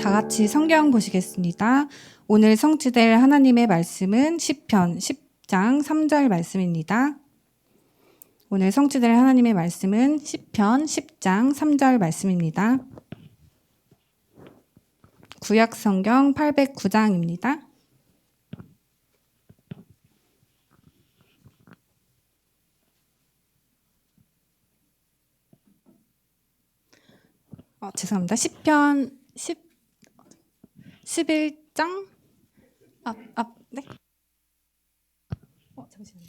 다 같이 성경 보시겠습니다. 오늘 성취될 하나님의 말씀은 시편 10장 3절 말씀입니다. 오늘 성취될 하나님의 말씀은 시편 10장 3절 말씀입니다. 구약 성경 809장입니다. 죄송합니다. 시편 11장 네? 잠시만요.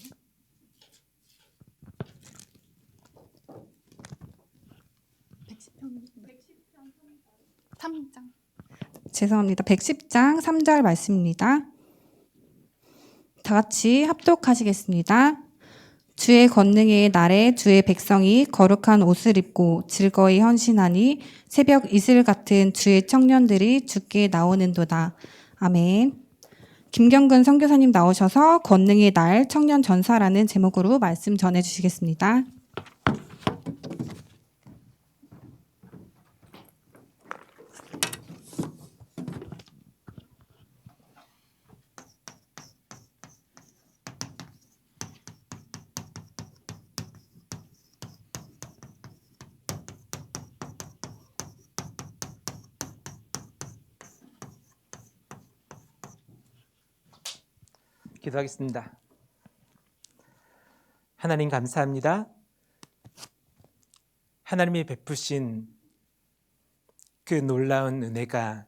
3장. 죄송합니다. 110장 3절 말씀입니다. 다 같이 합독하시겠습니다. 주의 권능의 날에 주의 백성이 거룩한 옷을 입고 즐거이 헌신하니 새벽 이슬 같은 주의 청년들이 주께 나오는도다. 아멘. 김경근 선교사님 나오셔서 권능의 날 청년 전사라는 제목으로 말씀 전해주시겠습니다. 기도하겠습니다. 하나님 감사합니다. 하나님이 베푸신 그 놀라운 은혜가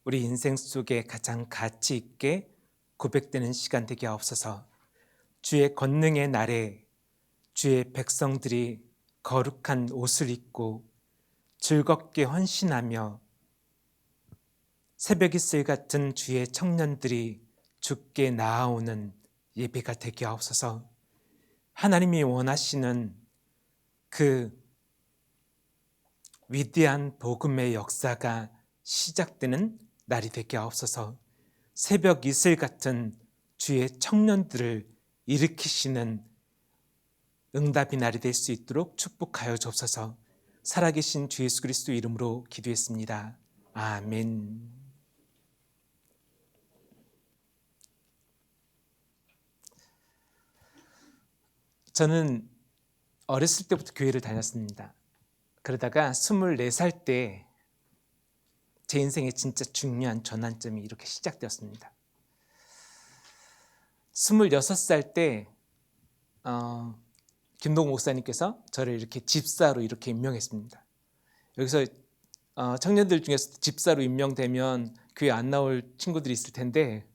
우리 인생 속에 가장 가치 있게 고백되는 시간 되게 하옵소서. 주의 권능의 날에 주의 백성들이 거룩한 옷을 입고 즐겁게 헌신하며 새벽 이슬 같은 주의 청년들이 주께 나아오는 예배가 되게 하옵소서. 하나님이 원하시는 그 위대한 복음의 역사가 시작되는 날이 되게 하옵소서. 새벽 이슬 같은 주의 청년들을 일으키시는 응답의 날이 될 수 있도록 축복하여 주옵소서. 살아계신 주 예수 그리스도 이름으로 기도했습니다. 아멘. 저는 어렸을 때부터 교회를 다녔습니다. 그러다가 24살 때 제 인생의 진짜 중요한 전환점이 이렇게 시작되었습니다. 26살 때 김동 목사님께서 저를 이렇게 집사로 이렇게 임명했습니다. 여기서 청년들 중에서 집사로 임명되면 교회 안 나올 친구들이 있을 텐데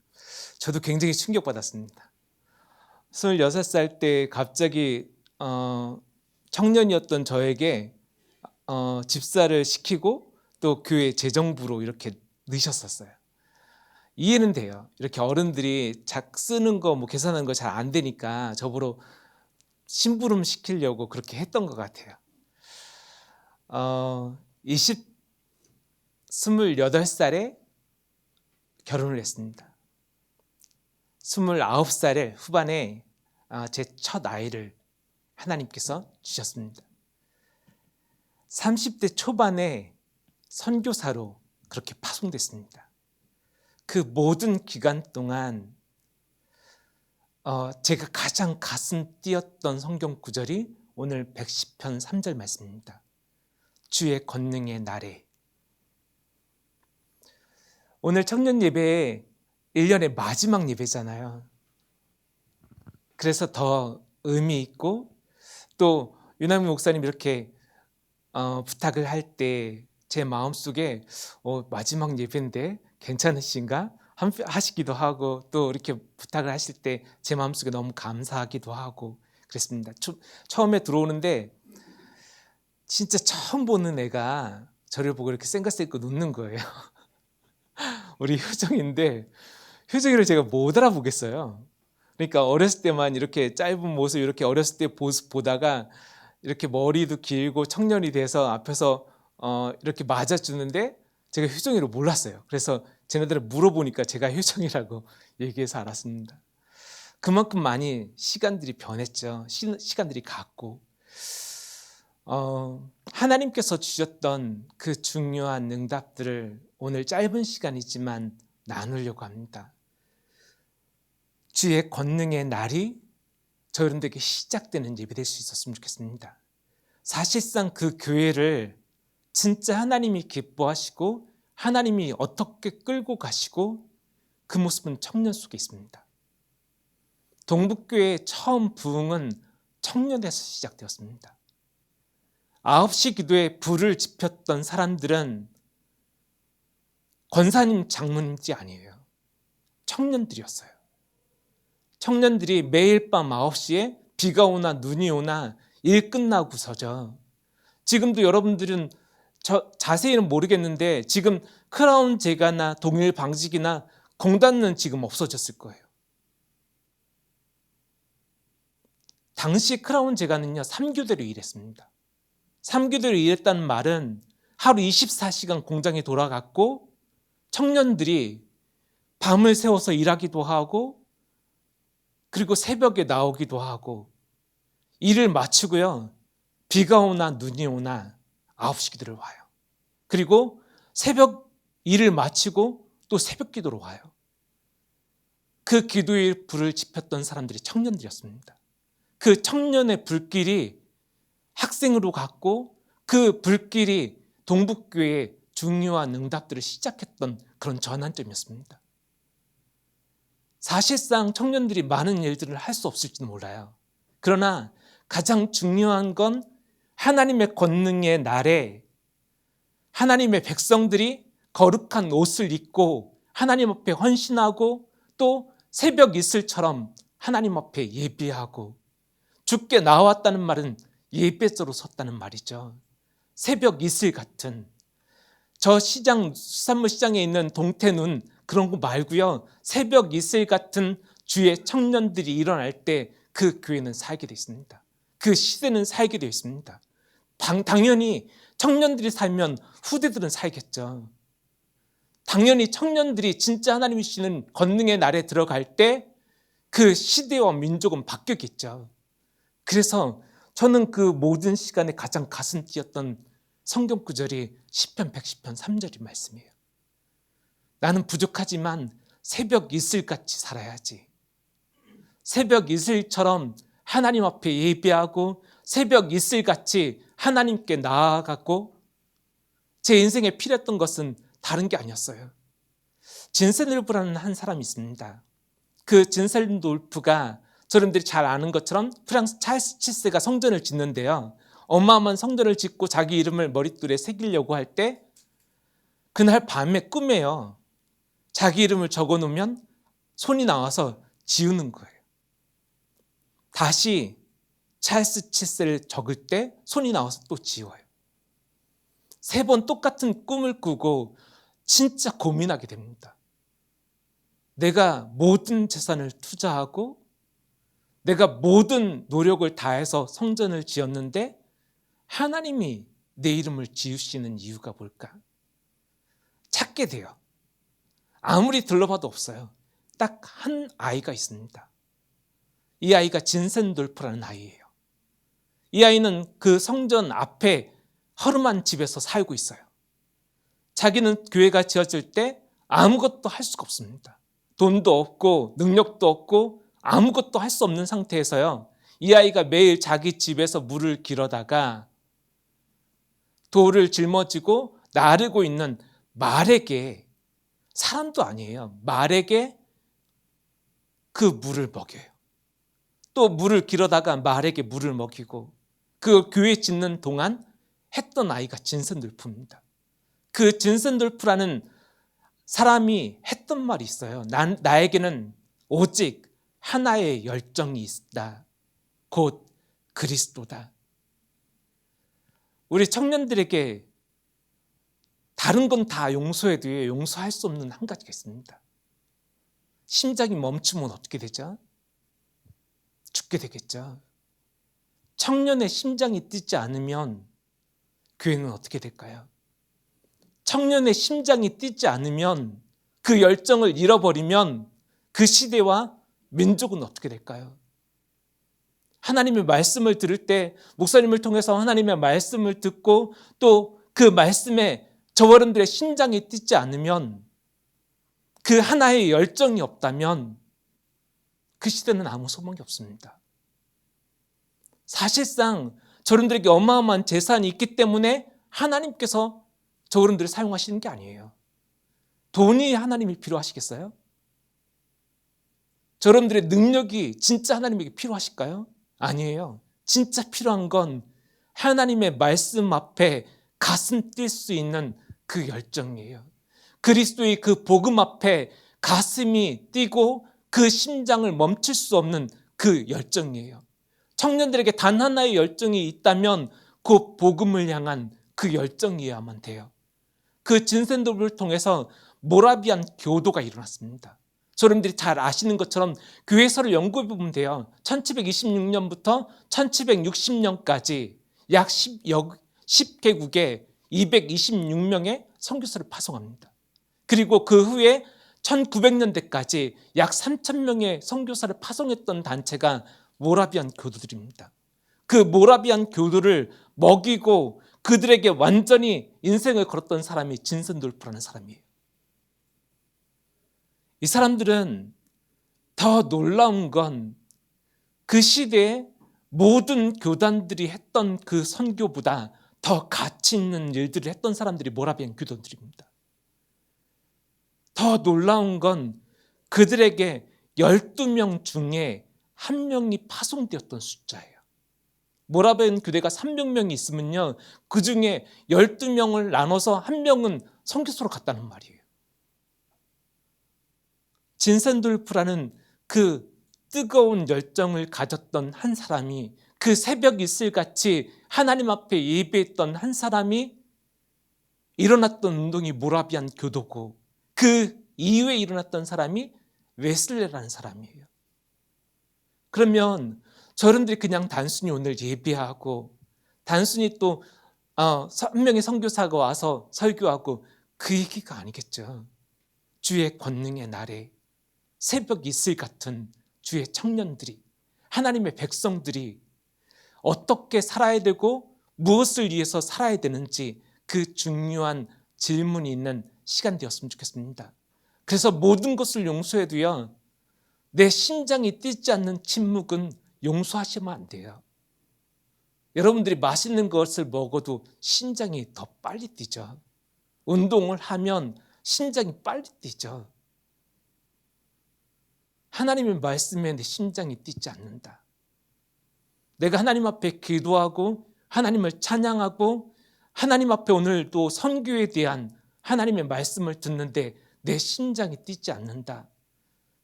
저도 굉장히 충격받았습니다. 26살 때 갑자기 청년이었던 저에게 집사를 시키고 또 교회 재정부로 이렇게 넣으셨었어요. 이해는 돼요. 이렇게 어른들이 쓰는 거 계산하는 거 잘 안 되니까 저보러 심부름 시키려고 그렇게 했던 것 같아요. 28살에 결혼을 했습니다. 29살 후반에 제 첫 아이를 하나님께서 주셨습니다. 30대 초반에 선교사로 그렇게 파송됐습니다. 그 모든 기간 동안 제가 가장 가슴 뛰었던 성경 구절이 오늘 110편 3절 말씀입니다. 주의 권능의 날에. 오늘 청년 예배에 1년의 마지막 예배잖아요. 그래서 더 의미 있고 또 유남민 목사님 이렇게 부탁을 할 때 제 마음속에 마지막 예배인데 괜찮으신가 하시기도 하고 또 이렇게 부탁을 하실 때 제 마음속에 너무 감사하기도 하고 그랬습니다. 처음에 들어오는데 진짜 처음 보는 애가 저를 보고 이렇게 쌩까쌩까 웃는 거예요. 우리 효정인데 효정이를 제가 못 알아보겠어요. 그러니까 어렸을 때만 이렇게 짧은 모습 이렇게 어렸을 때 모습 보다가 이렇게 머리도 길고 청년이 돼서 앞에서 이렇게 맞아주는데 제가 효정이를 몰랐어요. 그래서 쟤네들을 물어보니까 제가 효정이라고 얘기해서 알았습니다. 그만큼 많이 시간들이 변했죠. 시간들이 갔고 하나님께서 주셨던 그 중요한 응답들을 오늘 짧은 시간이지만 나누려고 합니다. 주의 권능의 날이 저희들에게 시작되는 예배 될 수 있었으면 좋겠습니다. 사실상 그 교회를 진짜 하나님이 기뻐하시고 하나님이 어떻게 끌고 가시고 그 모습은 청년 속에 있습니다. 동북교회의 처음 부흥은 청년에서 시작되었습니다. 9시 기도에 불을 지폈던 사람들은 권사님, 장로님이 아니에요. 청년들이었어요. 청년들이 매일 밤 9시에 비가 오나 눈이 오나 일 끝나고서죠. 지금도 여러분들은 자세히는 모르겠는데 지금 크라운 제가나 동일 방직이나 공단은 지금 없어졌을 거예요. 당시 크라운 제가는요 3교대로 일했습니다. 3교대로 일했다는 말은 하루 24시간 공장에 돌아갔고 청년들이 밤을 새워서 일하기도 하고 그리고 새벽에 나오기도 하고 일을 마치고요 비가 오나 눈이 오나 9시 기도를 와요. 그리고 새벽 일을 마치고 또 새벽 기도로 와요. 그 기도에 불을 지폈던 사람들이 청년들이었습니다. 그 청년의 불길이 학생으로 갔고 그 불길이 동북교회의 중요한 응답들을 시작했던 그런 전환점이었습니다. 사실상 청년들이 많은 일들을 할 수 없을지도 몰라요. 그러나 가장 중요한 건 하나님의 권능의 날에 하나님의 백성들이 거룩한 옷을 입고 하나님 앞에 헌신하고 또 새벽 이슬처럼 하나님 앞에 예배하고 주께 나왔다는 말은 예배자로 섰다는 말이죠. 새벽 이슬 같은 저 시장 수산물 시장에 있는 동태눈 그런 거 말고요. 새벽 이슬 같은 주의 청년들이 일어날 때 그 교회는 살게 되어 있습니다. 그 시대는 살게 되어 있습니다. 당연히 청년들이 살면 후대들은 살겠죠. 당연히 청년들이 진짜 하나님이 주시는 권능의 날에 들어갈 때 그 시대와 민족은 바뀌었겠죠. 그래서 저는 그 모든 시간에 가장 가슴 뛰었던 성경 구절이 시편 110편 3절의 말씀이에요. 나는 부족하지만 새벽 이슬같이 살아야지. 새벽 이슬처럼 하나님 앞에 예배하고 새벽 이슬같이 하나님께 나아가고 제 인생에 필요했던 것은 다른 게 아니었어요. 진셀놀프라는 한 사람이 있습니다. 그 진셀놀프가 여러분들이 잘 아는 것처럼 프랑스 찰스 7세가 성전을 짓는데요. 어마어마한 성전을 짓고 자기 이름을 머릿돌에 새기려고 할 때 그날 밤에 꿈에요. 자기 이름을 적어놓으면 손이 나와서 지우는 거예요. 다시 찰스 7세를 적을 때 손이 나와서 또 지워요. 3번 똑같은 꿈을 꾸고 진짜 고민하게 됩니다. 내가 모든 재산을 투자하고 내가 모든 노력을 다해서 성전을 지었는데 하나님이 내 이름을 지우시는 이유가 뭘까? 찾게 돼요. 아무리 둘러봐도 없어요. 딱 한 아이가 있습니다. 이 아이가 진센돌프라는 아이예요. 이 아이는 그 성전 앞에 허름한 집에서 살고 있어요. 자기는 교회가 지어질 때 아무것도 할 수가 없습니다. 돈도 없고 능력도 없고 아무것도 할 수 없는 상태에서요. 이 아이가 매일 자기 집에서 물을 길어다가 돌을 짊어지고 나르고 있는 말에게, 사람도 아니에요, 말에게 그 물을 먹여요. 또 물을 길어다가 말에게 물을 먹이고 그 교회 짓는 동안 했던 아이가 진센돌프입니다. 그 진센돌프라는 사람이 했던 말이 있어요. 나에게는 오직 하나의 열정이 있다. 곧 그리스도다. 우리 청년들에게 다른 건 다 용서해도 용서할 수 없는 한 가지가 있습니다. 심장이 멈추면 어떻게 되죠? 죽게 되겠죠. 청년의 심장이 뛰지 않으면 교회는 어떻게 될까요? 청년의 심장이 뛰지 않으면 그 열정을 잃어버리면 그 시대와 민족은 어떻게 될까요? 하나님의 말씀을 들을 때 목사님을 통해서 하나님의 말씀을 듣고 또 그 말씀에 저와 여러분들의 심장이 뛰지 않으면, 그 하나의 열정이 없다면 그 시대는 아무 소망이 없습니다. 사실상 저분들에게 어마어마한 재산이 있기 때문에 하나님께서 저분들을 사용하시는 게 아니에요. 돈이 하나님이 필요하시겠어요? 저분들의 능력이 진짜 하나님에게 필요하실까요? 아니에요. 진짜 필요한 건 하나님의 말씀 앞에 가슴 뛸 수 있는 그 열정이에요. 그리스도의 그 복음 앞에 가슴이 뛰고 그 심장을 멈출 수 없는 그 열정이에요. 청년들에게 단 하나의 열정이 있다면 그 복음을 향한 그 열정이어야만 돼요. 그 진센도를 통해서 모라비안 교도가 일어났습니다. 여러분들이 잘 아시는 것처럼 교회서를 연구해 보면 돼요. 1726년부터 1760년까지 약 10개국에 226명의 선교사를 파송합니다. 그리고 그 후에 1900년대까지 약 3000명의 선교사를 파송했던 단체가 모라비안 교도들입니다. 그 모라비안 교도를 먹이고 그들에게 완전히 인생을 걸었던 사람이 진센돌프라는 사람이에요. 이 사람들은 더 놀라운 건 그 시대에 모든 교단들이 했던 그 선교보다 더 가치 있는 일들을 했던 사람들이 모라비안 교도들입니다. 더 놀라운 건 그들에게 12명 중에 1명이 파송되었던 숫자예요. 모라비안 교대가 300명이 있으면요, 그 중에 12명을 나눠서 1명은 선교소로 갔다는 말이에요. 진센돌프라는 그 뜨거운 열정을 가졌던 한 사람이, 그 새벽 이슬같이 하나님 앞에 예배했던 한 사람이 일어났던 운동이 모라비안 교도고, 그 이후에 일어났던 사람이 웨슬레라는 사람이에요. 그러면 저분들이 그냥 단순히 오늘 예배하고 단순히 또 한 명의 선교사가 와서 설교하고 그 얘기가 아니겠죠. 주의 권능의 날에 새벽 이슬 같은 주의 청년들이, 하나님의 백성들이 어떻게 살아야 되고 무엇을 위해서 살아야 되는지 그 중요한 질문이 있는 시간 되었으면 좋겠습니다. 그래서 모든 것을 용서해도요, 내 심장이 뛰지 않는 침묵은 용서하시면 안 돼요. 여러분들이 맛있는 것을 먹어도 심장이 더 빨리 뛰죠. 운동을 하면 심장이 빨리 뛰죠. 하나님의 말씀에 내 심장이 뛰지 않는다. 내가 하나님 앞에 기도하고 하나님을 찬양하고 하나님 앞에 오늘 또 선교에 대한 하나님의 말씀을 듣는데 내 심장이 뛰지 않는다.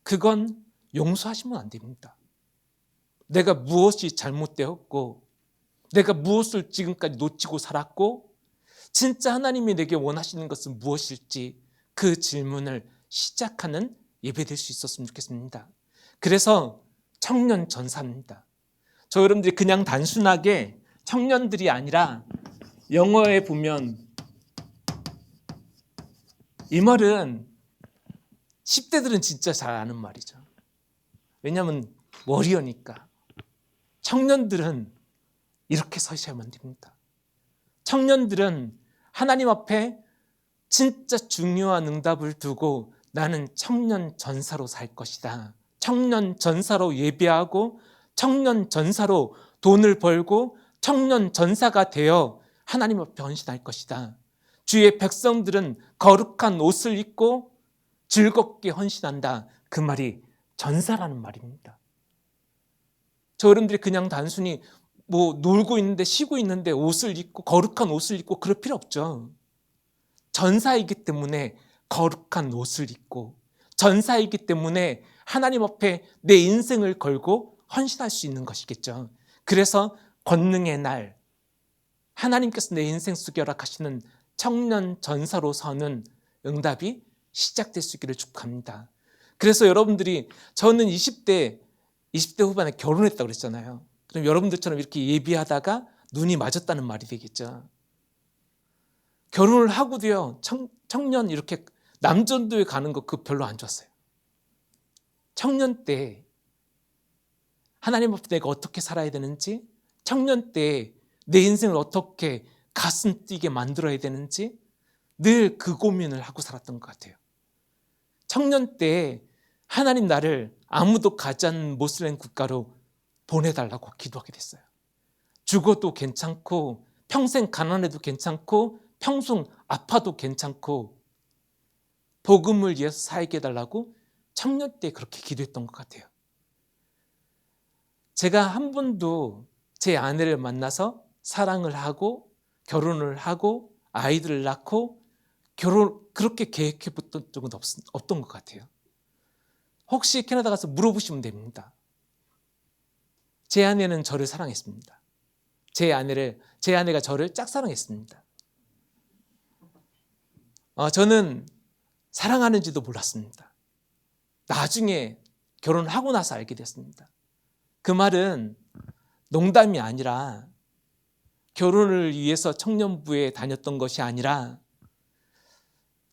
그건 용서하시면 안 됩니다. 내가 무엇이 잘못되었고 내가 무엇을 지금까지 놓치고 살았고 진짜 하나님이 내게 원하시는 것은 무엇일지 그 질문을 시작하는 예배 될 수 있었으면 좋겠습니다. 그래서 청년 전사입니다. 저 여러분들이 그냥 단순하게 청년들이 아니라 영어에 보면 이 말은 10대들은 진짜 잘 아는 말이죠. 왜냐하면 워리어니까. 청년들은 이렇게 서셔야만 됩니다. 청년들은 하나님 앞에 진짜 중요한 응답을 두고 나는 청년 전사로 살 것이다. 청년 전사로 예배하고 청년 전사로 돈을 벌고 청년 전사가 되어 하나님 앞에 헌신할 것이다. 주의 백성들은 거룩한 옷을 입고 즐겁게 헌신한다. 그 말이 전사라는 말입니다. 저 여러분들이 그냥 단순히 놀고 있는데 쉬고 있는데 옷을 입고 거룩한 옷을 입고 그럴 필요 없죠. 전사이기 때문에 거룩한 옷을 입고 전사이기 때문에 하나님 앞에 내 인생을 걸고 헌신할 수 있는 것이겠죠. 그래서 권능의 날 하나님께서 내 인생 속에 허락하시는 청년 전사로 서는 응답이 시작될 수 있기를 축복합니다. 그래서 여러분들이 저는 20대 후반에 결혼했다고 그랬잖아요. 그럼 여러분들처럼 이렇게 예비하다가 눈이 맞았다는 말이 되겠죠. 결혼을 하고도요, 청년 이렇게 남전도에 가는 거 그거 별로 안 좋았어요. 청년 때 하나님 앞에 내가 어떻게 살아야 되는지, 청년 때 내 인생을 어떻게 가슴 뛰게 만들어야 되는지, 늘 그 고민을 하고 살았던 것 같아요. 청년 때에 하나님 나를 아무도 가지 않는 모슬렘 국가로 보내달라고 기도하게 됐어요. 죽어도 괜찮고 평생 가난해도 괜찮고 평생 아파도 괜찮고 복음을 위해서 살게 해달라고 청년 때 그렇게 기도했던 것 같아요. 제가 한 번도 제 아내를 만나서 사랑을 하고 결혼을 하고 아이들을 낳고 그렇게 계획해 봤던 적은 없던 것 같아요. 혹시 캐나다 가서 물어보시면 됩니다. 제 아내는 저를 사랑했습니다. 제 아내가 저를 짝사랑했습니다. 저는 사랑하는지도 몰랐습니다. 나중에 결혼하고 나서 알게 됐습니다. 그 말은 농담이 아니라 결혼을 위해서 청년부에 다녔던 것이 아니라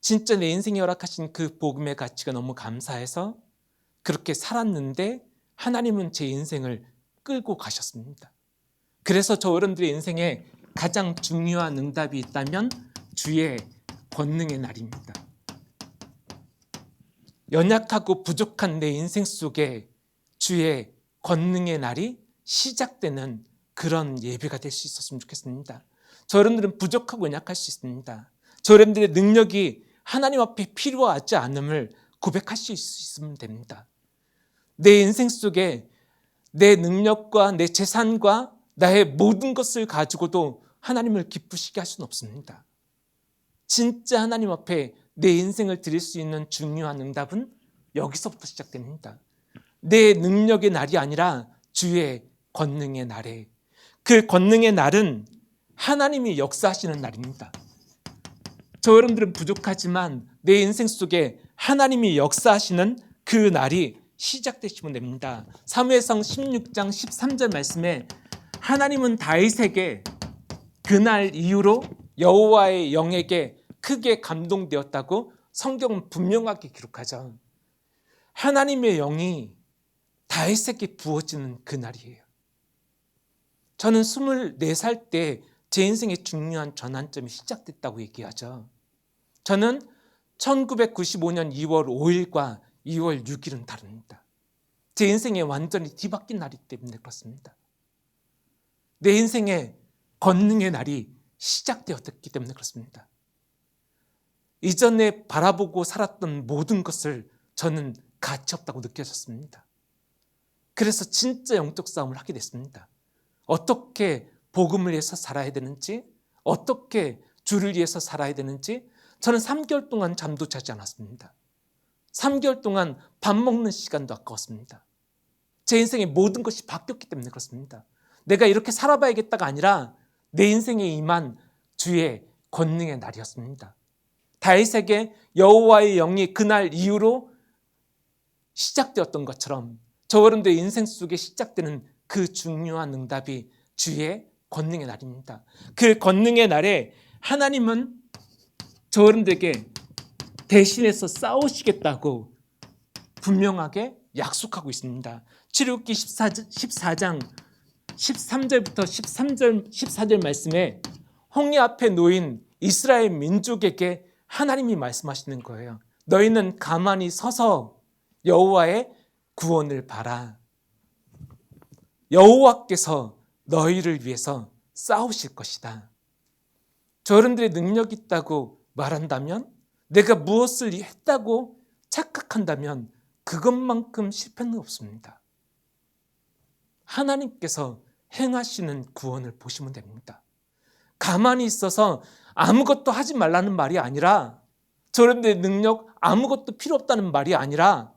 진짜 내 인생에 허락하신 그 복음의 가치가 너무 감사해서 그렇게 살았는데 하나님은 제 인생을 끌고 가셨습니다. 그래서 저 어른들의 인생에 가장 중요한 응답이 있다면 주의 권능의 날입니다. 연약하고 부족한 내 인생 속에 주의 권능의 날이 시작되는 그런 예배가 될 수 있었으면 좋겠습니다. 저 여러분들은 부족하고 연약할 수 있습니다. 저 여러분들의 능력이 하나님 앞에 필요하지 않음을 고백하실 수 있으면 됩니다. 내 인생 속에 내 능력과 내 재산과 나의 모든 것을 가지고도 하나님을 기쁘시게 할 수는 없습니다. 진짜 하나님 앞에 내 인생을 드릴 수 있는 중요한 응답은 여기서부터 시작됩니다. 내 능력의 날이 아니라 주의 권능의 날에, 그 권능의 날은 하나님이 역사하시는 날입니다. 저 여러분들은 부족하지만 내 인생 속에 하나님이 역사하시는 그 날이 시작되시면 됩니다. 사무엘상 16장 13절 말씀에 하나님은 다윗에게 그날 이후로 여호와의 영에게 크게 감동되었다고 성경은 분명하게 기록하죠. 하나님의 영이 다윗에게 부어지는 그날이에요. 저는 24살 때 제 인생의 중요한 전환점이 시작됐다고 얘기하죠. 저는 1995년 2월 5일과 2월 6일은 다릅니다. 제 인생에 완전히 뒤바뀐 날이기 때문에 그렇습니다. 내 인생의 권능의 날이 시작되었기 때문에 그렇습니다. 이전에 바라보고 살았던 모든 것을 저는 가치 없다고 느껴졌습니다. 그래서 진짜 영적 싸움을 하게 됐습니다. 어떻게 복음을 위해서 살아야 되는지, 어떻게 주를 위해서 살아야 되는지 저는 3개월 동안 잠도 자지 않았습니다. 3개월 동안 밥 먹는 시간도 아까웠습니다. 제 인생의 모든 것이 바뀌었기 때문에 그렇습니다. 내가 이렇게 살아봐야겠다가 아니라 내 인생에 임한 주의 권능의 날이었습니다. 다윗에게 여호와의 영이 그날 이후로 시작되었던 것처럼 저 여러분들의 인생 속에 시작되는 그 중요한 응답이 주의 권능의 날입니다. 그 권능의 날에 하나님은 저 여러분들에게 대신해서 싸우시겠다고 분명하게 약속하고 있습니다. 출애굽기 14장 13절부터 14절 말씀에 홍해 앞에 놓인 이스라엘 민족에게 하나님이 말씀하시는 거예요. 너희는 가만히 서서 여호와의 구원을 봐라. 여호와께서 너희를 위해서 싸우실 것이다. 저 여러분들의 능력이 있다고 말한다면, 내가 무엇을 했다고 착각한다면 그것만큼 실패는 없습니다. 하나님께서 행하시는 구원을 보시면 됩니다. 가만히 있어서 아무것도 하지 말라는 말이 아니라, 저 여러분들의 능력 아무것도 필요 없다는 말이 아니라,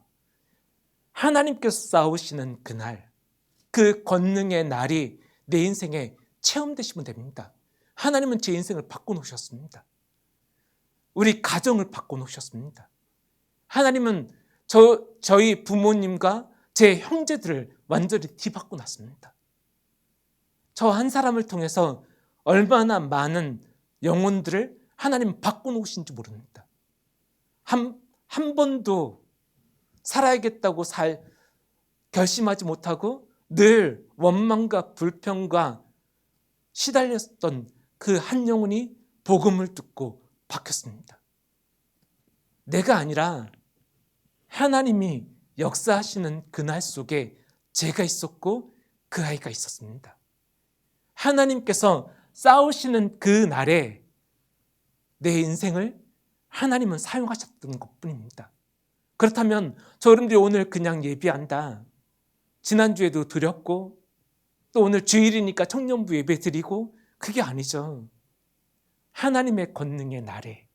하나님께서 싸우시는 그날, 그 권능의 날이 내 인생에 체험되시면 됩니다. 하나님은 제 인생을 바꿔놓으셨습니다. 우리 가정을 바꿔놓으셨습니다. 하나님은 저희 부모님과 제 형제들을 완전히 뒤바꿔놨습니다. 저 한 사람을 통해서 얼마나 많은 영혼들을 하나님 바꿔놓으신지 모릅니다. 한 번도 살아야겠다고 결심하지 못하고 늘 원망과 불평과 시달렸던 그 한 영혼이 복음을 듣고 바뀌었습니다. 내가 아니라 하나님이 역사하시는 그날 속에 제가 있었고 그 아이가 있었습니다. 하나님께서 싸우시는 그 날에 내 인생을 하나님은 사용하셨던 것뿐입니다. 그렇다면 저 여러분들이 오늘 그냥 예배한다, 지난주에도 드렸고 또 오늘 주일이니까 청년부 예배 드리고, 그게 아니죠. 하나님의 권능의 날에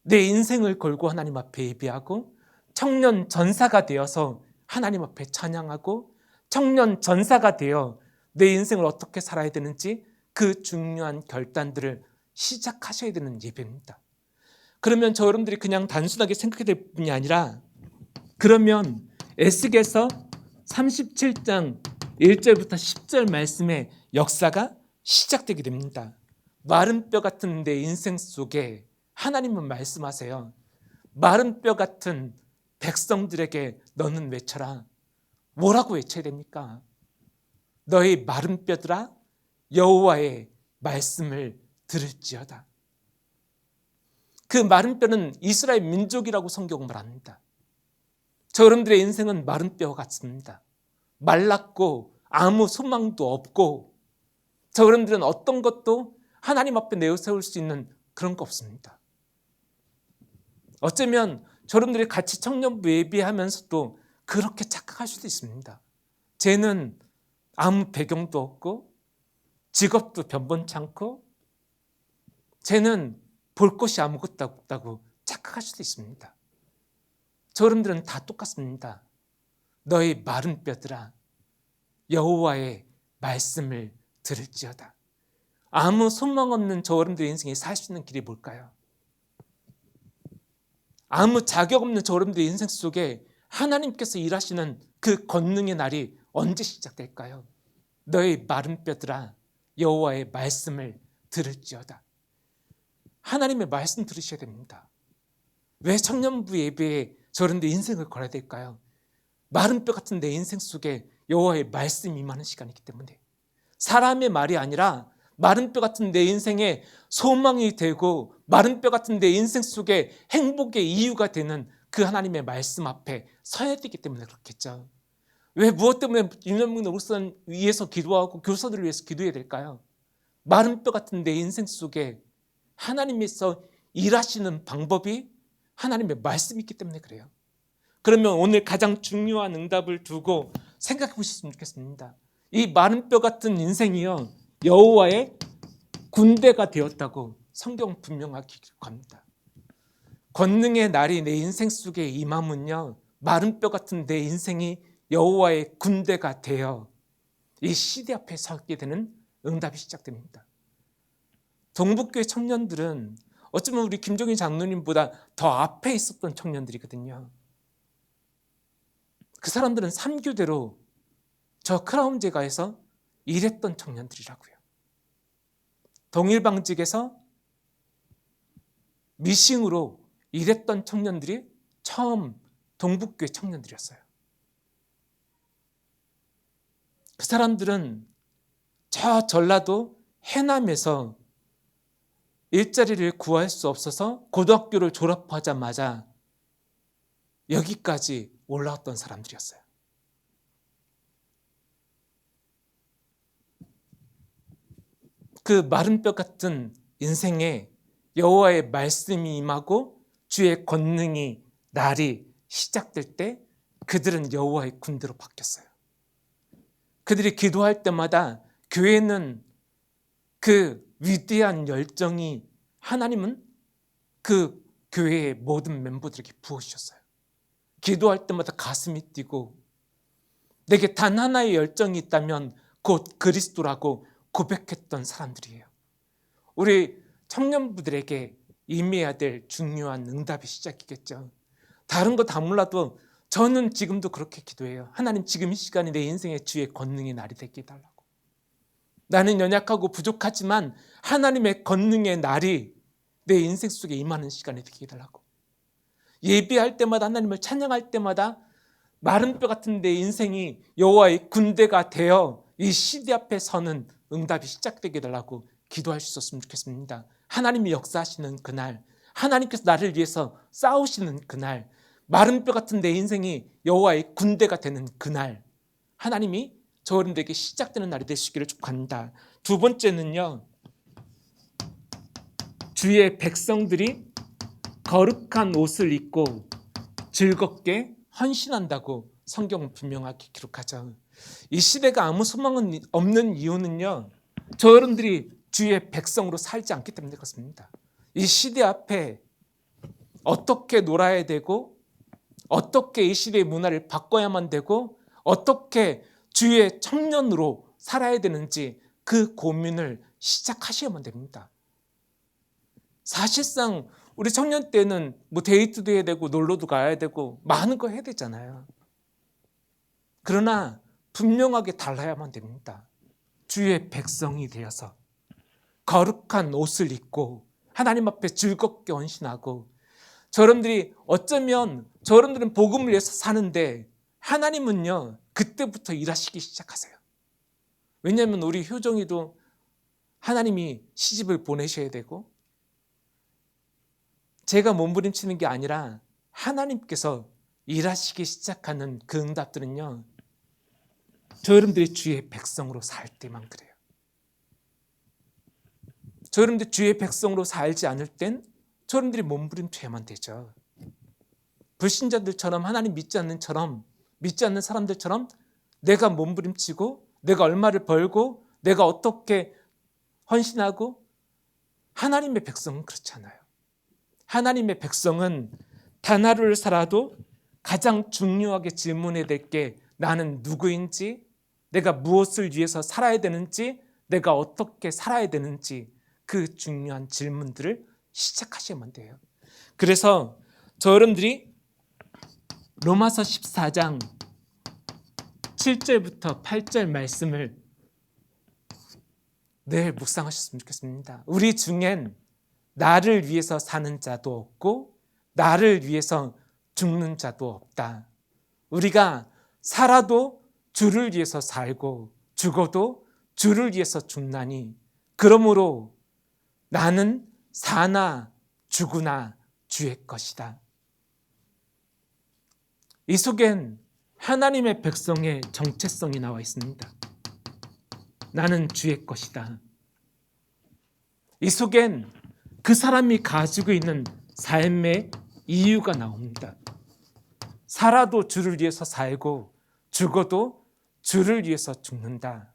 내 인생을 걸고 하나님 앞에 예배하고 청년 전사가 되어서 하나님 앞에 찬양하고 청년 전사가 되어 내 인생을 어떻게 살아야 되는지 그 중요한 결단들을 시작하셔야 되는 예배입니다. 그러면 저 여러분들이 그냥 단순하게 생각해야 될 뿐이 아니라, 그러면 에스겔서 37장 1절부터 10절 말씀의 역사가 시작되게 됩니다. 마른 뼈 같은 내 인생 속에 하나님은 말씀하세요. 마른 뼈 같은 백성들에게 너는 외쳐라. 뭐라고 외쳐야 됩니까? 너희 마른 뼈들아, 여호와의 말씀을 들을지어다. 그 마른 뼈는 이스라엘 민족이라고 성경은 말합니다. 저 여러분들의 인생은 마른 뼈 같습니다. 말랐고 아무 소망도 없고, 저 여러분들은 어떤 것도 하나님 앞에 내세울 수 있는 그런 거 없습니다. 어쩌면 저 여러분들이 같이 청년부 예배하면서도 그렇게 착각할 수도 있습니다. 쟤는 아무 배경도 없고 직업도 변변찮고 쟤는 볼 것이 아무것도 없다고 착각할 수도 있습니다. 저 여러분들은 다 똑같습니다. 너희 마른 뼈들아, 여호와의 말씀을 들을지어다. 아무 소망 없는 저 여러분들의 인생에 살 수 있는 길이 뭘까요? 아무 자격 없는 저 여러분들의 인생 속에 하나님께서 일하시는 그 권능의 날이 언제 시작될까요? 너희 마른 뼈들아, 여호와의 말씀을 들을지어다. 하나님의 말씀 들으셔야 됩니다. 왜 청년부 예배에 저 여러분들 인생을 걸어야 될까요? 마른 뼈 같은 내 인생 속에 여호와의 말씀이 임하는 시간이기 때문에, 사람의 말이 아니라 마른 뼈 같은 내 인생에 소망이 되고 마른 뼈 같은 내 인생 속에 행복의 이유가 되는 그 하나님의 말씀 앞에 서야 되기 때문에 그렇겠죠. 왜 무엇 때문에 유년민 목사를 위해서 기도하고 교사들을 위해서 기도해야 될까요? 마른 뼈 같은 내 인생 속에 하나님께서 일하시는 방법이 하나님의 말씀이 있기 때문에 그래요. 그러면 오늘 가장 중요한 응답을 두고 생각해 보셨으면 좋겠습니다. 이 마른 뼈 같은 인생이요, 여호와의 군대가 되었다고 성경 분명하게 기록합니다. 권능의 날이 내 인생 속에 임하면요, 마른 뼈 같은 내 인생이 여호와의 군대가 되어 이 시대 앞에 서게 되는 응답이 시작됩니다. 동북교회 청년들은 어쩌면 우리 김종인 장로님보다 더 앞에 있었던 청년들이거든요. 그 사람들은 3교대로 저 크라운 제가에서 일했던 청년들이라고요. 동일방직에서 미싱으로 일했던 청년들이 처음 동북교회 청년들이었어요. 그 사람들은 저 전라도 해남에서 일자리를 구할 수 없어서 고등학교를 졸업하자마자 여기까지 올라왔던 사람들이었어요. 그 마른 뼈 같은 인생에 여호와의 말씀이 임하고 주의 권능이 날이 시작될 때 그들은 여호와의 군대로 바뀌었어요. 그들이 기도할 때마다 교회는 그 위대한 열정이 하나님은 그 교회의 모든 멤버들에게 부어주셨어요. 기도할 때마다 가슴이 뛰고 내게 단 하나의 열정이 있다면 곧 그리스도라고 고백했던 사람들이에요. 우리 청년부들에게 임해야 될 중요한 응답이 시작이겠죠. 다른 거 다 몰라도 저는 지금도 그렇게 기도해요. 하나님, 지금 이 시간이 내 인생의 주의 권능의 날이 되게 해달라고. 나는 연약하고 부족하지만 하나님의 권능의 날이 내 인생 속에 임하는 시간이 되게 해달라고. 예배할 때마다, 하나님을 찬양할 때마다 마른 뼈 같은 내 인생이 여호와의 군대가 되어 이 시대 앞에 서는 응답이 시작되게 해달라고 기도할 수 있었으면 좋겠습니다. 하나님이 역사하시는 그날, 하나님께서 나를 위해서 싸우시는 그날, 마른 뼈 같은 내 인생이 여호와의 군대가 되는 그날, 하나님이 저 여러분들에게 시작되는 날이 되시기를 축복합니다. 두 번째는요, 주의 백성들이 거룩한 옷을 입고 즐겁게 헌신한다고 성경은 분명하게 기록하죠. 이 시대가 아무 소망은 없는 이유는요, 저 여러분들이 주의 백성으로 살지 않기 때문에 그렇습니다. 이 시대 앞에 어떻게 놀아야 되고, 어떻게 이 시대의 문화를 바꿔야만 되고, 어떻게 주의 청년으로 살아야 되는지 그 고민을 시작하셔야만 됩니다. 사실상 우리 청년 때는 뭐 데이트도 해야 되고 놀러도 가야 되고 많은 거 해야 되잖아요. 그러나 분명하게 달라야만 됩니다. 주의 백성이 되어서 거룩한 옷을 입고 하나님 앞에 즐겁게 헌신하고, 저러분들이 어쩌면 저러분들은 복음을 위해서 사는데 하나님은요 그때부터 일하시기 시작하세요. 왜냐하면 우리 효정이도 하나님이 시집을 보내셔야 되고, 제가 몸부림치는 게 아니라 하나님께서 일하시기 시작하는 그 응답들은요, 저 여러분들이 주의 백성으로 살 때만 그래요. 저 여러분들이 주의 백성으로 살지 않을 땐 저 여러분들이 몸부림쳐야만 되죠. 불신자들처럼, 하나님 믿지 않는 사람들처럼 내가 몸부림치고 내가 얼마를 벌고 내가 어떻게 헌신하고, 하나님의 백성은 그렇지 않아요. 하나님의 백성은 단 하루를 살아도 가장 중요하게 질문해야 될 게 나는 누구인지, 내가 무엇을 위해서 살아야 되는지, 내가 어떻게 살아야 되는지, 그 중요한 질문들을 시작하시면 돼요. 그래서 저 여러분들이 로마서 14장 7절부터 8절 말씀을 늘 묵상하셨으면 좋겠습니다. 우리 중엔 나를 위해서 사는 자도 없고 나를 위해서 죽는 자도 없다. 우리가 살아도 주를 위해서 살고 죽어도 주를 위해서 죽나니, 그러므로 나는 사나 죽으나 주의 것이다. 이 속엔 하나님의 백성의 정체성이 나와 있습니다. 나는 주의 것이다. 이 속엔 그 사람이 가지고 있는 삶의 이유가 나옵니다. 살아도 주를 위해서 살고 죽어도 주를 위해서 죽는다.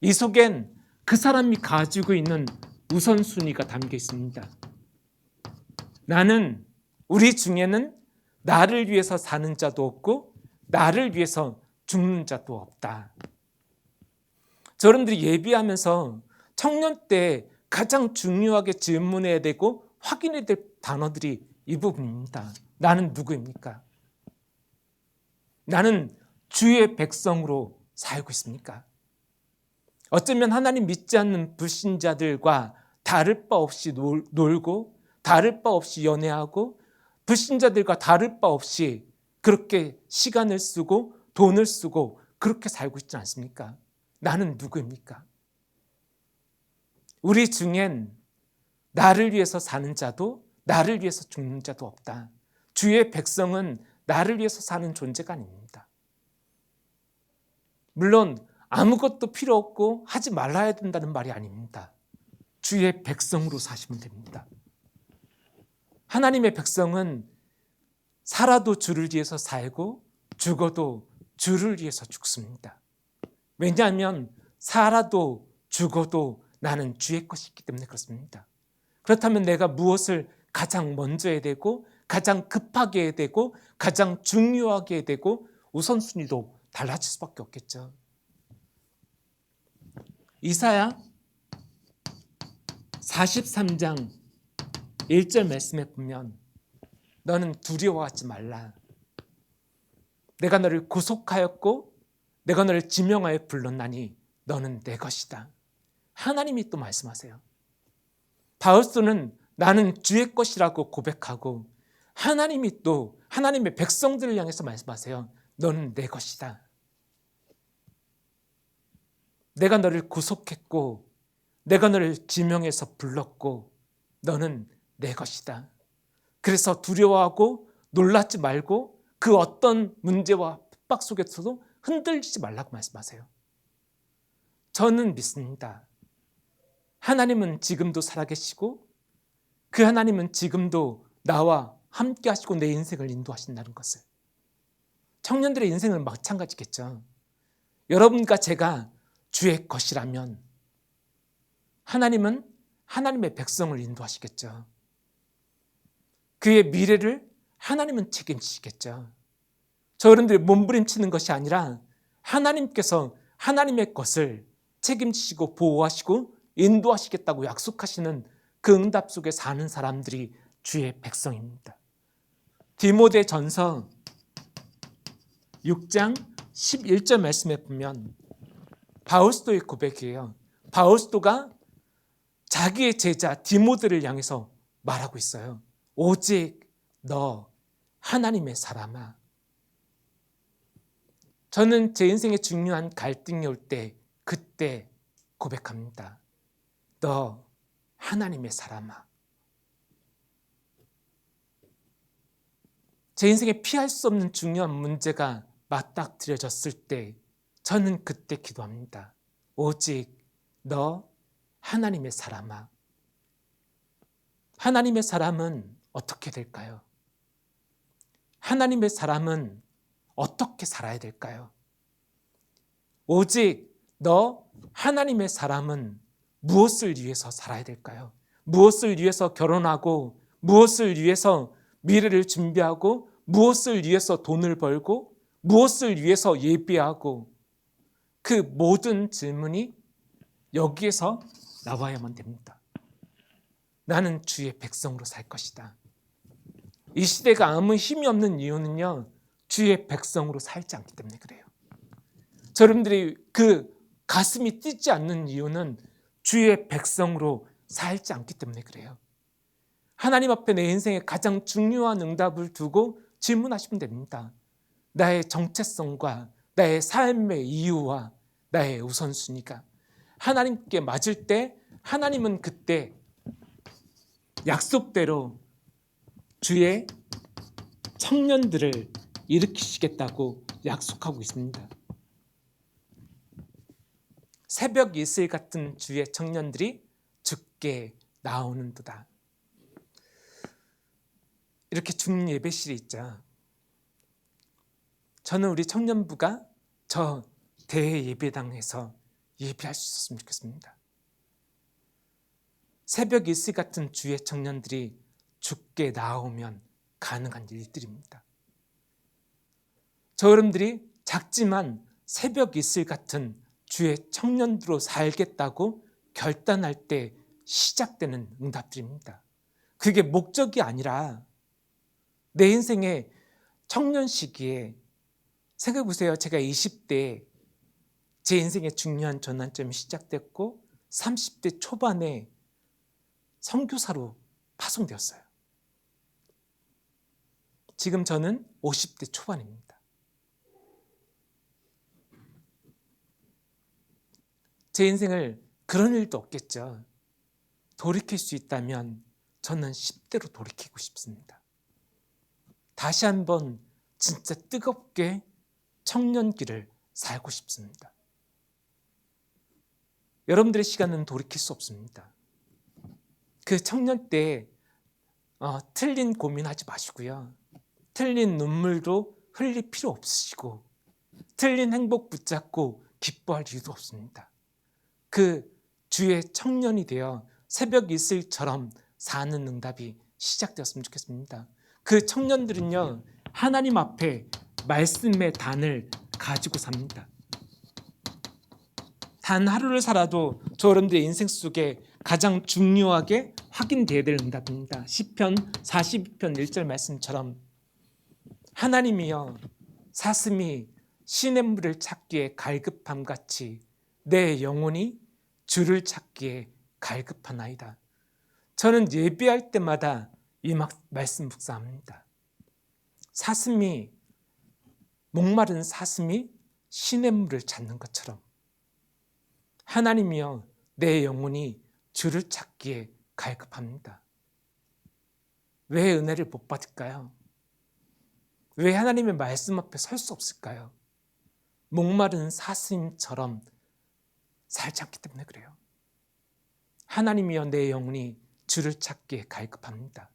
이 속엔 그 사람이 가지고 있는 우선순위가 담겨 있습니다. 우리 중에는 나를 위해서 사는 자도 없고 나를 위해서 죽는 자도 없다. 여러분들이 예비하면서 청년 때 가장 중요하게 질문해야 되고 확인해야 될 단어들이 이 부분입니다. 나는 누구입니까? 나는 주의 백성으로 살고 있습니까? 어쩌면 하나님 믿지 않는 불신자들과 다를 바 없이 놀고 다를 바 없이 연애하고 불신자들과 다를 바 없이 그렇게 시간을 쓰고 돈을 쓰고 그렇게 살고 있지 않습니까? 나는 누구입니까? 우리 중엔 나를 위해서 사는 자도 나를 위해서 죽는 자도 없다. 주의 백성은 나를 위해서 사는 존재가 아닙니다. 물론 아무것도 필요 없고 하지 말아야 된다는 말이 아닙니다. 주의 백성으로 사시면 됩니다. 하나님의 백성은 살아도 주를 위해서 살고 죽어도 주를 위해서 죽습니다. 왜냐하면 살아도 죽어도 나는 주의 것이기 때문에 그렇습니다. 그렇다면 내가 무엇을 가장 먼저 해야 되고 가장 급하게 해야 되고 가장 중요하게 해야 되고 우선순위도 달라질 수밖에 없겠죠. 이사야 43장 1절 말씀에 보면 너는 두려워하지 말라. 내가 너를 구속하였고 내가 너를 지명하여 불렀나니 너는 내 것이다. 하나님이 또 말씀하세요. 바울서는 나는 주의 것이라고 고백하고 하나님이 또 하나님의 백성들을 향해서 말씀하세요. 너는 내 것이다. 내가 너를 구속했고 내가 너를 지명해서 불렀고 너는 내 것이다. 그래서 두려워하고 놀라지 말고 그 어떤 문제와 핍박 속에서도 흔들리지 말라고 말씀하세요. 저는 믿습니다. 하나님은 지금도 살아계시고 그 하나님은 지금도 나와 함께 하시고 내 인생을 인도하신다는 것을. 청년들의 인생은 마찬가지겠죠. 여러분과 제가 주의 것이라면 하나님은 하나님의 백성을 인도하시겠죠. 그의 미래를 하나님은 책임지시겠죠. 저 여러분들이 몸부림치는 것이 아니라 하나님께서 하나님의 것을 책임지시고 보호하시고 인도하시겠다고 약속하시는 그 응답 속에 사는 사람들이 주의 백성입니다. 디모데전서 6장 11절 말씀에 보면 바울스도의 고백이에요. 바울스도가 자기의 제자 디모데를 향해서 말하고 있어요. 오직 너 하나님의 사람아. 저는 제 인생에 중요한 갈등이 올 때 그때 고백합니다. 너 하나님의 사람아. 제 인생에 피할 수 없는 중요한 문제가 맞닥뜨려졌을 때 저는 그때 기도합니다. 오직 너 하나님의 사람아. 하나님의 사람은 어떻게 될까요? 하나님의 사람은 어떻게 살아야 될까요? 오직 너 하나님의 사람은 무엇을 위해서 살아야 될까요? 무엇을 위해서 결혼하고 무엇을 위해서 미래를 준비하고 무엇을 위해서 돈을 벌고 무엇을 위해서 예비하고 그 모든 질문이 여기에서 나와야만 됩니다. 나는 주의 백성으로 살 것이다. 이 시대가 아무 힘이 없는 이유는요, 주의 백성으로 살지 않기 때문에 그래요. 여러분들이 그 가슴이 뛰지 않는 이유는 주의 백성으로 살지 않기 때문에 그래요. 하나님 앞에 내 인생의 가장 중요한 응답을 두고 질문하시면 됩니다. 나의 정체성과 나의 삶의 이유와 나의 우선순위가 하나님께 맞을 때 하나님은 그때 약속대로 주의 청년들을 일으키시겠다고 약속하고 있습니다. 새벽 이슬 같은 주의 청년들이 주께 나오는도다. 이렇게 중 예배실이 있죠. 저는 우리 청년부가 저 대예배당에서 예배할 수 있었으면 좋겠습니다. 새벽 이슬 같은 주의 청년들이 주께 나오면 가능한 일들입니다. 저 여러분들이 작지만 새벽 이슬 같은 주의 청년들로 살겠다고 결단할 때 시작되는 응답들입니다. 그게 목적이 아니라 내 인생의 청년 시기에 생각해 보세요. 제가 20대에 제 인생의 중요한 전환점이 시작됐고 30대 초반에 선교사로 파송되었어요. 지금 저는 50대 초반입니다. 제 인생을 그런 일도 없겠죠. 돌이킬 수 있다면 저는 10대로 돌이키고 싶습니다. 다시 한번 진짜 뜨겁게 청년기를 살고 싶습니다. 여러분들의 시간은 돌이킬 수 없습니다. 그 청년 때 틀린 고민하지 마시고요. 틀린 눈물도 흘릴 필요 없으시고 틀린 행복 붙잡고 기뻐할 이유도 없습니다. 그 주의 청년이 되어 새벽 이슬처럼 사는 응답이 시작되었으면 좋겠습니다. 그 청년들은요, 하나님 앞에 말씀의 단을 가지고 삽니다. 단 하루를 살아도 저 여러분들의 인생 속에 가장 중요하게 확인되어야 될 응답입니다. 시편 42편 1절 말씀처럼 하나님이여 사슴이 시냇물을 찾기에 갈급함같이 내 영혼이 주를 찾기에 갈급하나이다. 저는 예배할 때마다 이 말씀 묵상합니다. 목마른 사슴이 시냇물을 찾는 것처럼 하나님이여 내 영혼이 주를 찾기에 갈급합니다. 왜 은혜를 못 받을까요? 왜 하나님의 말씀 앞에 설 수 없을까요? 목마른 사슴처럼 살지 않기 때문에 그래요. 하나님이여 내 영혼이 주를 찾기에 갈급합니다.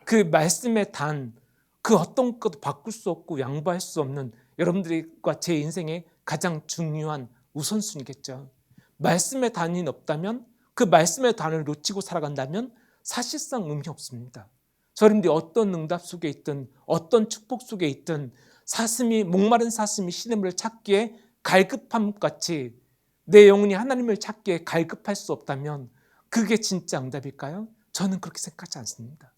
그 말씀의 단, 그 어떤 것도 바꿀 수 없고 양보할 수 없는 여러분들과 제 인생의 가장 중요한 우선순위겠죠. 말씀의 단이 없다면, 그 말씀의 단을 놓치고 살아간다면 사실상 의미 없습니다. 저런데 어떤 응답 속에 있든 어떤 축복 속에 있든 목마른 사슴이 시냇물을 찾기에 갈급함같이 내 영혼이 하나님을 찾기에 갈급할 수 없다면 그게 진짜 응답일까요? 저는 그렇게 생각하지 않습니다.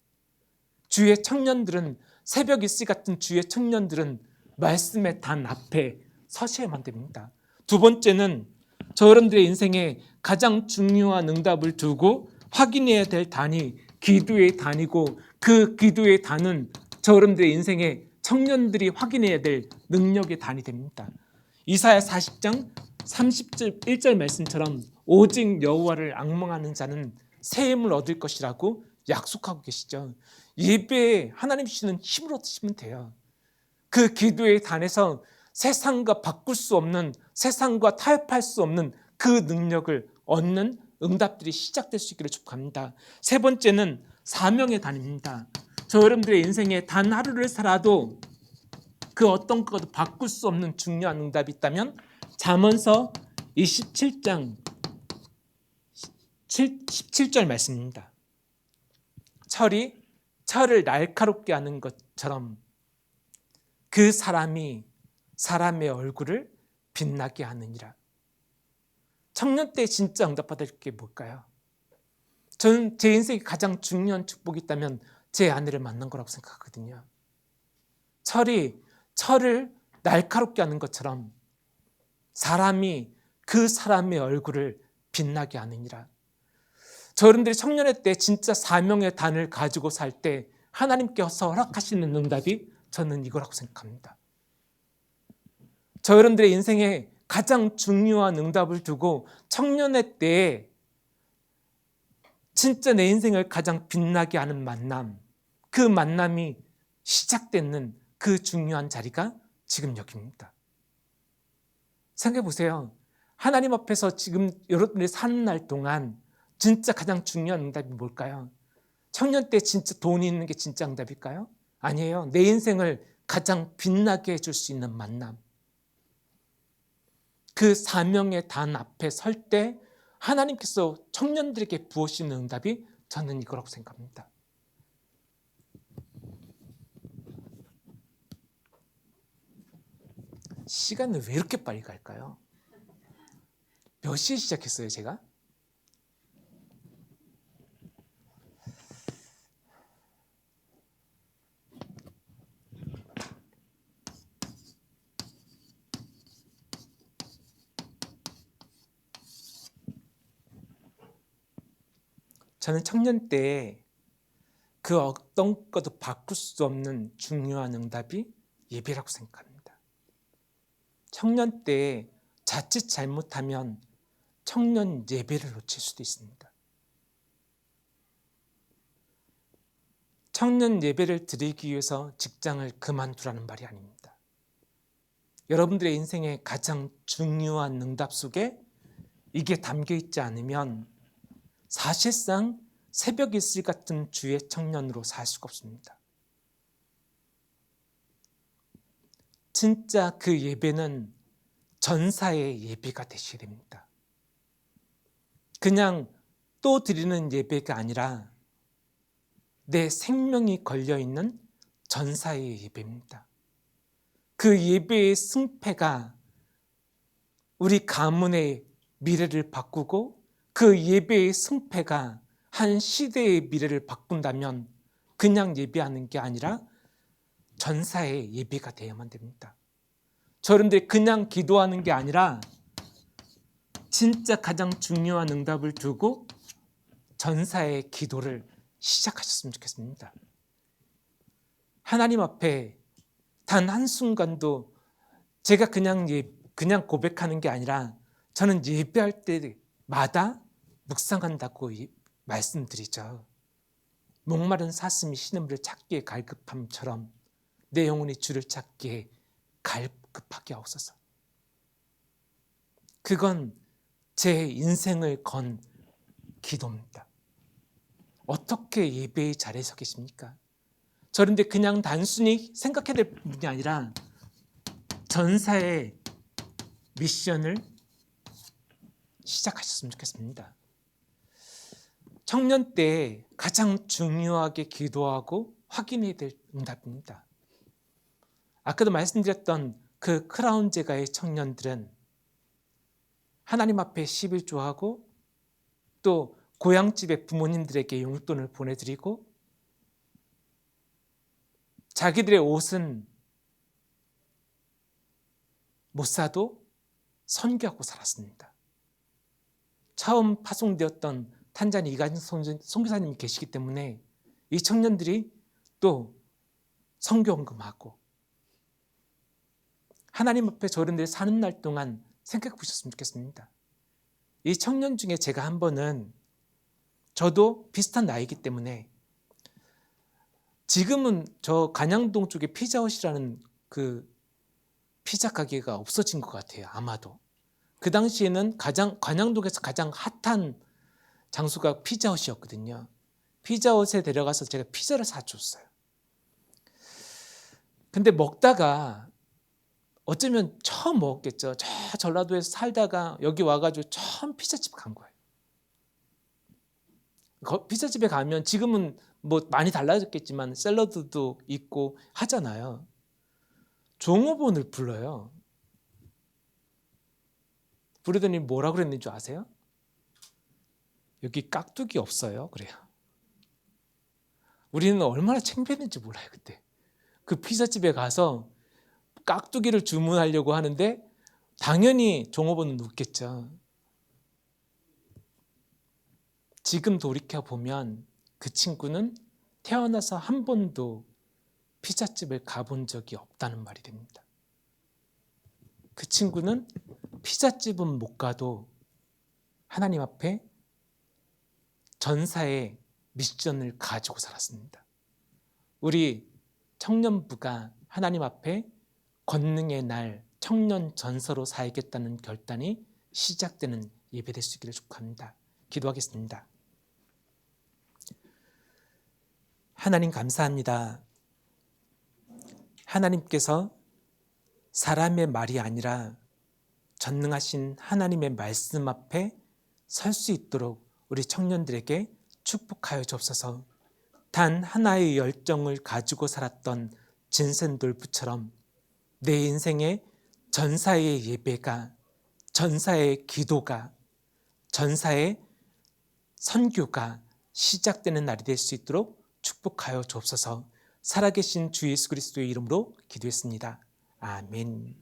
주의 청년들은, 새벽 이슬 같은 주의 청년들은 말씀의 단 앞에 서셔야만 됩니다. 두 번째는 저 여러분들의 인생에 가장 중요한 응답을 두고 확인해야 될 단이 기도의 단이고, 그 기도의 단은 저 여러분들의 인생에 청년들이 확인해야 될 능력의 단이 됩니다. 이사야 40장 31절 말씀처럼 오직 여호와를 앙망하는 자는 새 힘을 얻을 것이라고 약속하고 계시죠. 예배에 하나님 주시는 힘을 얻으시면 돼요. 그 기도의 단에서 세상과 바꿀 수 없는, 세상과 타협할 수 없는 그 능력을 얻는 응답들이 시작될 수 있기를 축복합니다. 세 번째는 사명의 단입니다. 저 여러분들의 인생에 단 하루를 살아도 그 어떤 것도 바꿀 수 없는 중요한 응답이 있다면 잠언서 27장 17절 말씀입니다. 철을 날카롭게 하는 것처럼 그 사람이 사람의 얼굴을 빛나게 하느니라. 청년 때 진짜 응답받을 게 뭘까요? 저는 제 인생에 가장 중요한 축복이 있다면 제 아내를 만난 거라고 생각하거든요. 철을 날카롭게 하는 것처럼 사람이 그 사람의 얼굴을 빛나게 하느니라. 저 여러분들이 청년의 때 진짜 사명의 단을 가지고 살 때 하나님께서 허락하시는 응답이 저는 이거라고 생각합니다. 저 여러분들의 인생에 가장 중요한 응답을 두고 청년의 때에 진짜 내 인생을 가장 빛나게 하는 만남, 그 만남이 시작되는 그 중요한 자리가 지금 여기입니다. 생각해 보세요. 하나님 앞에서 지금 여러분들이 사는 날 동안 진짜 가장 중요한 응답이 뭘까요? 청년 때 진짜 돈이 있는 게 진짜 응답일까요? 아니에요. 내 인생을 가장 빛나게 해줄 수 있는 만남. 그 사명의 단 앞에 설 때 하나님께서 청년들에게 부으시는 응답이 저는 이거라고 생각합니다. 시간은 왜 이렇게 빨리 갈까요? 몇 시에 시작했어요, 제가? 저는 청년 때 그 어떤 것도 바꿀 수 없는 중요한 응답이 예배라고 생각합니다. 청년 때 자칫 잘못하면 청년 예배를 놓칠 수도 있습니다. 청년 예배를 드리기 위해서 직장을 그만두라는 말이 아닙니다. 여러분들의 인생의 가장 중요한 응답 속에 이게 담겨 있지 않으면 사실상 새벽 이슬 같은 주의 청년으로 살 수가 없습니다. 진짜 그 예배는 전사의 예배가 되셔야 됩니다. 그냥 또 드리는 예배가 아니라 내 생명이 걸려있는 전사의 예배입니다. 그 예배의 승패가 우리 가문의 미래를 바꾸고 그 예배의 승패가 한 시대의 미래를 바꾼다면 그냥 예배하는 게 아니라 전사의 예배가 되어야만 됩니다. 여러분들 그냥 기도하는 게 아니라 진짜 가장 중요한 응답을 두고 전사의 기도를 시작하셨으면 좋겠습니다. 하나님 앞에 단 한순간도 제가 그냥 고백하는 게 아니라 저는 예배할 때마다 묵상한다고 말씀드리죠. 목마른 사슴이 신음을 찾기에 갈급함처럼 내 영혼이 주를 찾기에 갈급하게 하옵소서. 그건 제 인생을 건 기도입니다. 어떻게 예배의 자리에 서 계십니까? 그런데 그냥 단순히 생각해야 될 부분이 아니라 전사의 미션을 시작하셨으면 좋겠습니다. 청년 때 가장 중요하게 기도하고 확인해야 될 응답입니다. 아까도 말씀드렸던 그 크라운 제가의 청년들은 하나님 앞에 11조하고 또 고향집에 부모님들에게 용돈을 보내드리고 자기들의 옷은 못 사도 선교하고 살았습니다. 처음 파송되었던 탄자니 이가진 선교사님이 계시기 때문에 이 청년들이 또 선교헌금하고 하나님 앞에 저런데 사는 날 동안 생각해 보셨으면 좋겠습니다. 이 청년 중에 제가 한 번은 저도 비슷한 나이이기 때문에 지금은 저 간양동 쪽에 피자헛이라는 그 피자 가게가 없어진 것 같아요. 아마도. 그 당시에는 간양동에서 가장 핫한 장소가 피자헛이었거든요. 피자헛에 데려가서 제가 피자를 사줬어요. 근데 먹다가 어쩌면 처음 먹었겠죠. 저 전라도에서 살다가 여기 와가지고 처음 피자집 간 거예요. 피자집에 가면 지금은 뭐 많이 달라졌겠지만 샐러드도 있고 하잖아요. 종업원을 불러요. 부르더니 뭐라고 그랬는지 줄 아세요? 여기 깍두기 없어요. 그래요. 우리는 얼마나 창피했는지 몰라요. 그때 그 피자집에 가서 깍두기를 주문하려고 하는데 당연히 종업원은 웃겠죠. 지금 돌이켜보면 그 친구는 태어나서 한 번도 피자집을 가본 적이 없다는 말이 됩니다. 그 친구는 피자집은 못 가도 하나님 앞에 전사의 미션을 가지고 살았습니다. 우리 청년부가 하나님 앞에 권능의 날 청년 전서로 살겠다는 결단이 시작되는 예배 될 수 있기를 축복합니다. 기도하겠습니다. 하나님 감사합니다. 하나님께서 사람의 말이 아니라 전능하신 하나님의 말씀 앞에 설 수 있도록 우리 청년들에게 축복하여 주옵소서. 단 하나의 열정을 가지고 살았던 진센돌부처럼 내 인생의 전사의 예배가, 전사의 기도가, 전사의 선교가 시작되는 날이 될 수 있도록 축복하여 주옵소서. 살아계신 주 예수 그리스도의 이름으로 기도했습니다. 아멘.